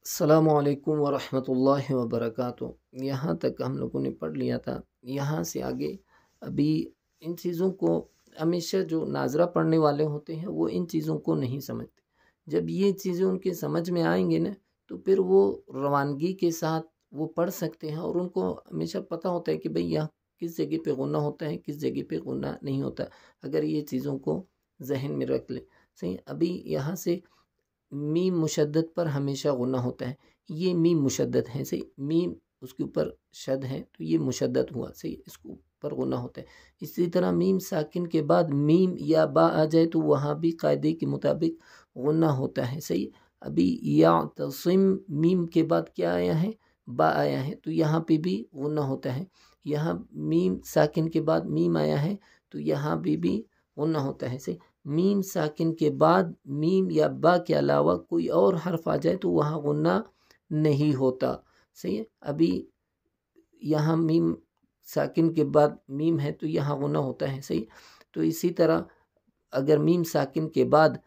अस्सलामु अलैकुम वरहमतुल्लाहि वबरकातुहू। यहाँ तक हम लोगों ने पढ़ लिया था। यहाँ से आगे अभी इन चीज़ों को हमेशा जो नाज़रा पढ़ने वाले होते हैं वो इन चीज़ों को नहीं समझते। जब ये चीज़ें उनके समझ में आएंगे ना तो फिर वो रवानगी के साथ वो पढ़ सकते हैं और उनको हमेशा पता होता है कि भाई यहाँ किस जगह पे गुन्ना होता है, किस जगह पे गुन्ना नहीं होता, अगर ये चीज़ों को जहन में रख ले। सही, अभी यहाँ से मीम मुशद्दद पर हमेशा गुन्ना होता है। ये मीम मुशद्दद है, सही, मीम उसके ऊपर शद है तो ये मुशद्दद हुआ, सही, इसको ऊपर गुन्ना होता है। इसी तरह मीम साकिन के बाद मीम या बा आ जाए तो वहाँ भी कायदे के मुताबिक गुन्ना होता है, सही। अभी या तसिम मीम के बाद क्या आया है, बा आया है, तो यहाँ पे भी गुन्ना होता है। यहाँ मीम साकिन के बाद मीम आया है तो यहाँ भी गुन्ना होता है, सही। मीम साकिन के बाद मीम या बा के अलावा कोई और हर्फ आ जाए तो वहाँ गुन्ना नहीं होता, सही है। अभी यहाँ मीम साकिन के बाद मीम है तो यहाँ गुन्ना होता है, सही। तो इसी तरह अगर मीम साकिन के बाद,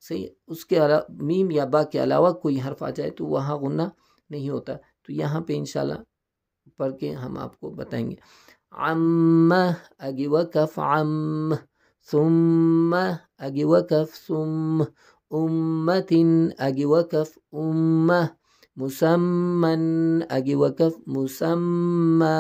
सही, उसके अलावा मीम या बा के अलावा कोई हर्फ आ जाए तो वहाँ गुन्ना नहीं होता। तो यहाँ पे इंशाल्लाह पढ़ के हम आपको बताएंगे। अम्मा आगे वक़फ़ अम्म, सुम्मा आगे वक़फ़ सुम्म, उम्मतिन आगे वक़फ़ उम्मा, मुसम्मन आगे वक़फ़ मुसम्मा,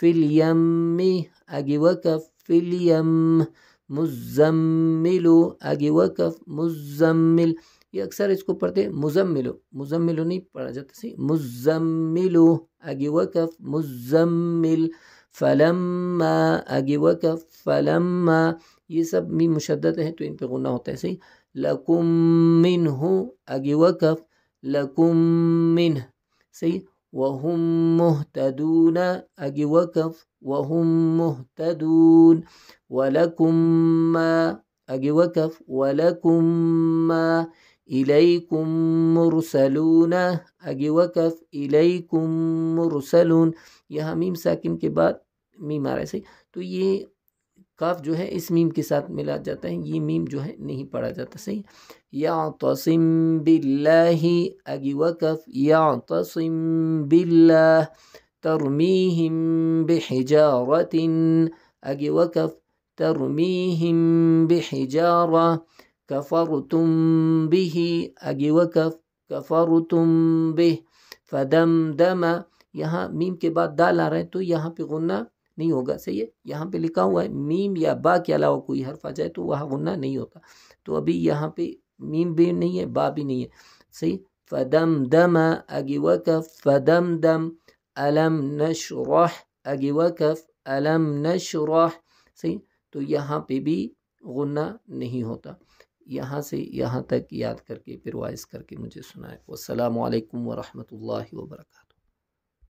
फिल यम्मी आगे वक़फ़ फिल यम, मुज़म्मिलु आगे वक़फ़ मुज़म्मिल। ये अक्सर इसको पढ़ते मुज़म्मिलु, मुज़म्मिलु नहीं पढ़ा जाता, सही, मुज़म्मिलु आगे वक़फ़ मुज़म्मिल, फलम्मा आगे वक़फ़ फलम्मा। ये सब मीम मुशद्दद है तो इन पे गुन्ना होता है, सही। लकुम मिन्हु आगे वक़फ़ लकुम मिन्ह, सही। वहुम मुहतदून आगे वक़फ़ वहुम मुहतदून, वलकुम मा आगे वक़फ़ वलकुम मा, इलैकुम मुरसलून आगे वक़फ़ इलैकुम मुरसलून। यहाँ मीम साकिन के बाद मीम आ रहा है, सही। तो ये काफ जो है इस मीम के साथ मिला जाता है, ये मीम जो है नहीं पढ़ा जाता, सही। यातसिम बिल्लाहि आगे वक़फ़ यातसिम बिल्लाह, तरमीहिम बिहिजारतिन आगे वक़फ़ तरमीहिम बिहिजारा, कफरतुम बिही आगे वक़फ़ कफरतुम बिह, फदमदम। यहाँ मीम के बाद दाल आ रहा है तो यहाँ पे गुन्ना नहीं होगा, सही है। यहाँ पे लिखा हुआ है मीम या बा के अलावा कोई हर्फ आ जाए तो वहाँ गुन्ना नहीं होता। तो अभी यहाँ पे मीम भी नहीं है, बा भी नहीं है, सही। फदमदम आगे वक़फ़ फदमदम, अलम नशरह आगे वक़फ़ अलम नशरह, सही। तो यहाँ पे भी गुन्ना नहीं होता। यहाँ से यहाँ तक याद करके फिर वाइज करके मुझे सुनाए। वस्सलामु अलैकुम वरहमतुल्लाहि वबरकातुहू।